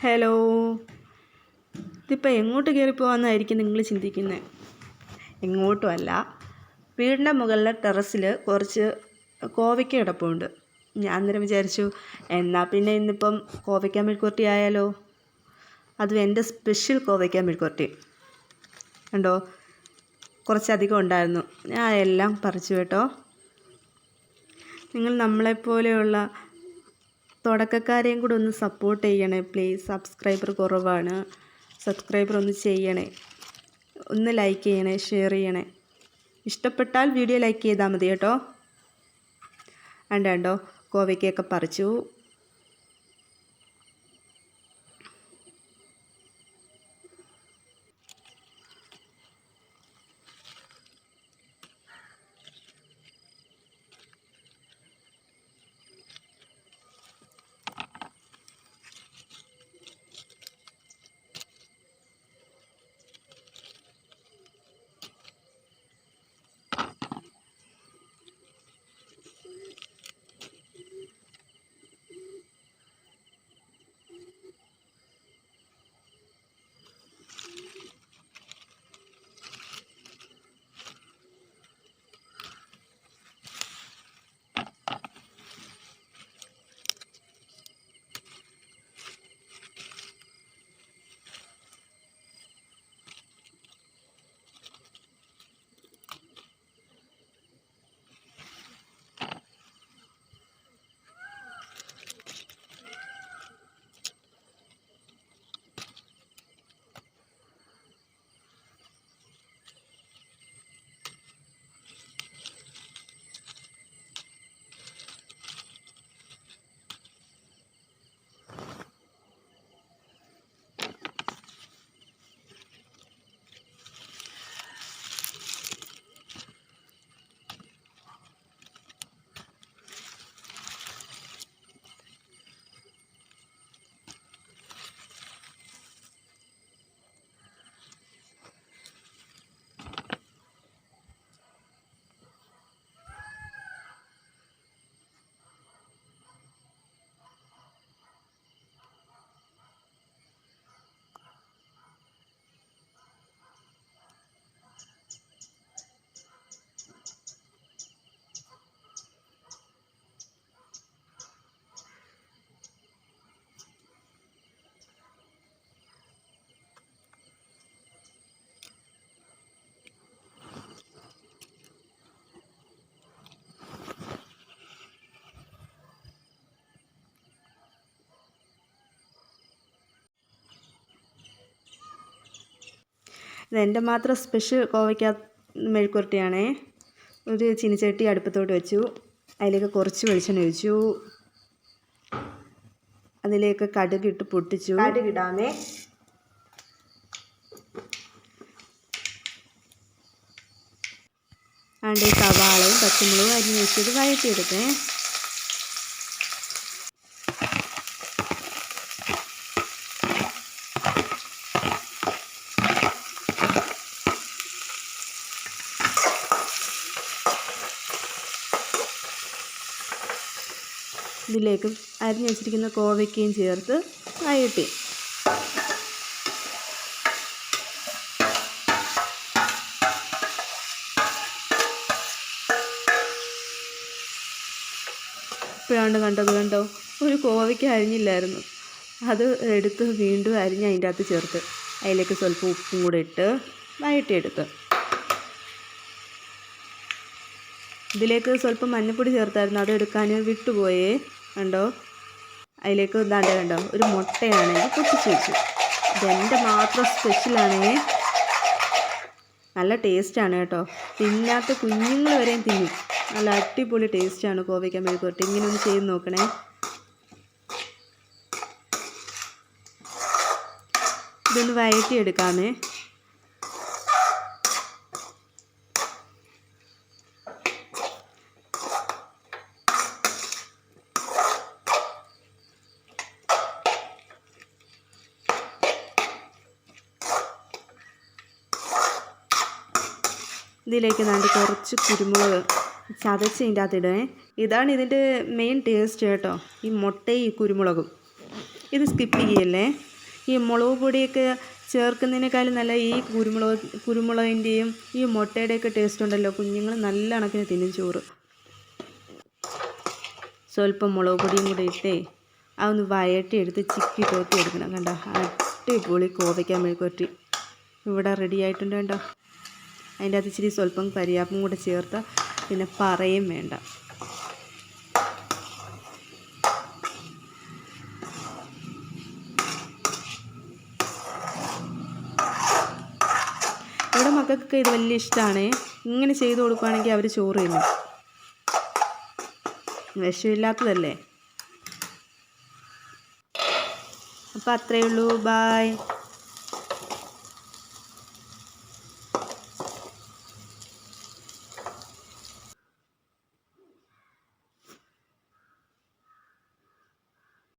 Hello, ഇതിപ്പോൾ എങ്ങോട്ട് കയറി പോകാമെന്നായിരിക്കും നിങ്ങൾ ചിന്തിക്കുന്നത്. എങ്ങോട്ടുമല്ല, വീടിൻ്റെ മുകളിലെ ടെറസിൽ കുറച്ച് കോവയ്ക്ക കിടപ്പുണ്ട്. ഞാൻ അന്നേരം വിചാരിച്ചു എന്നാൽ പിന്നെ ഇന്നിപ്പം കോവയ്ക്ക മെഴുക്കുവരട്ടി ആയാലോ. അതും എൻ്റെ സ്പെഷ്യൽ കോവയ്ക്ക മെഴുക്കുവരട്ടി. കണ്ടോ, കുറച്ചധികം ഉണ്ടായിരുന്നു. ഞാൻ എല്ലാം പറിച്ചു കേട്ടോ. നിങ്ങൾ നമ്മളെപ്പോലെയുള്ള തുടക്കക്കാരെയും കൂടെ ഒന്ന് സപ്പോർട്ട് ചെയ്യണേ പ്ലീസ്. സബ്സ്ക്രൈബർ കുറവാണ്, സബ്സ്ക്രൈബർ ഒന്ന് ചെയ്യണേ, ഒന്ന് ലൈക്ക് ചെയ്യണേ, ഷെയർ ചെയ്യണേ. ഇഷ്ടപ്പെട്ടാൽ വീഡിയോ ലൈക്ക് ചെയ്താൽ മതി കേട്ടോ. കണ്ടോ, കോവയ്ക്കൊക്കെ പറിച്ചു. ഇതെൻ്റെ മാത്രം സ്പെഷ്യൽ കോവയ്ക്ക മെഴുക്കുവരട്ടിയാണേ. ഒരു ചീനിച്ചട്ടി അടുപ്പത്തോട്ട് വെച്ചു. അതിലേക്ക് കുറച്ച് വെളിച്ചെണ്ണ ഒഴിച്ചു. അതിലേക്ക് കടുകിട്ട് പൊട്ടിച്ചു. കടുകിടാമേ. അതിൻ്റെ സവാളയും പച്ചമുളകും അരിഞ്ഞ് വെച്ചത് വഴറ്റിയെടുക്കേ. ഇതിലേക്ക് അരിഞ്ഞ് വെച്ചിരിക്കുന്ന കോവയ്ക്കയും ചേർത്ത് വഴറ്റി. ഇപ്പോഴാണ് കണ്ടോ, ഒരു കോവയ്ക്ക അരിഞ്ഞില്ലായിരുന്നു. അത് എടുത്ത് വീണ്ടും അരിഞ്ഞ് അതിൻ്റെ അകത്ത് ചേർത്ത് അതിലേക്ക് സ്വല്പം ഉപ്പും കൂടെ ഇട്ട് വഴറ്റിയെടുത്ത്. ഇതിലേക്ക് സ്വല്പം മഞ്ഞൾപ്പൊടി ചേർത്തായിരുന്നു, അത് എടുക്കാൻ വിട്ടുപോയേ. കണ്ടോ, അതിലേക്ക് കണ്ടോ ഒരു മുട്ടയാണെങ്കിൽ പൊട്ടിച്ച് വെച്ചു. ഇതെൻ്റെ മാത്രം സ്പെഷ്യലാണേ. നല്ല ടേസ്റ്റാണ് കേട്ടോ. തിന്നാത്ത കുഞ്ഞുങ്ങൾ വരെയും തിന്നും. നല്ല അടിപൊളി ടേസ്റ്റാണ് കോവയ്ക്ക മെഴുക്കുവരട്ടി. ഇങ്ങനെ ഒന്ന് ചെയ്ത് നോക്കണേ. ഇതൊന്ന് വഴറ്റിയെടുക്കാമേ. ഇതിലേക്ക് കുറച്ച് കുരുമുളക് ചതച്ച് ഇതിൻ്റെ അകത്ത് ഇടണേ. ഇതാണ് ഇതിൻ്റെ മെയിൻ ടേസ്റ്റ് കേട്ടോ, ഈ മുട്ടയും ഈ കുരുമുളകും. ഇത് സ്കിപ്പ് ചെയ്യല്ലേ. ഈ മുളക് പൊടിയൊക്കെ ചേർക്കുന്നതിനേക്കാളും നല്ല ഈ കുരുമുളകിൻ്റെയും ഈ മുട്ടയുടെയൊക്കെ ടേസ്റ്റ് ഉണ്ടല്ലോ. കുഞ്ഞുങ്ങൾ നല്ല കണക്കിന് തിന്നും ചോറ്. സ്വല്പം മുളക് പൊടിയും കൂടി ഇട്ടേ അതൊന്ന് വഴറ്റി എടുത്ത് ചിക്കി തോത്തി എടുക്കണം. കണ്ടോ, അടിപൊളി കോവയ്ക്ക മെഴുക്കുവരട്ടി ഇവിടെ റെഡി ആയിട്ടുണ്ട്. കണ്ടോ, അതിൻ്റെ അകത്ത് ഇച്ചിരി സ്വല്പം കരിയാപ്പും കൂടെ ചേർത്ത് പിന്നെ പറയും വേണ്ട. ഇവിടെ മക്കൾക്കൊക്കെ ഇത് വലിയ ഇഷ്ടമാണ്. ഇങ്ങനെ ചെയ്ത് കൊടുക്കുകയാണെങ്കിൽ അവർ ചോറ് തിന്നും. വിഷമില്ലാത്തതല്ലേ. അപ്പോൾ അത്രയേ ഉള്ളൂ. ബായ്.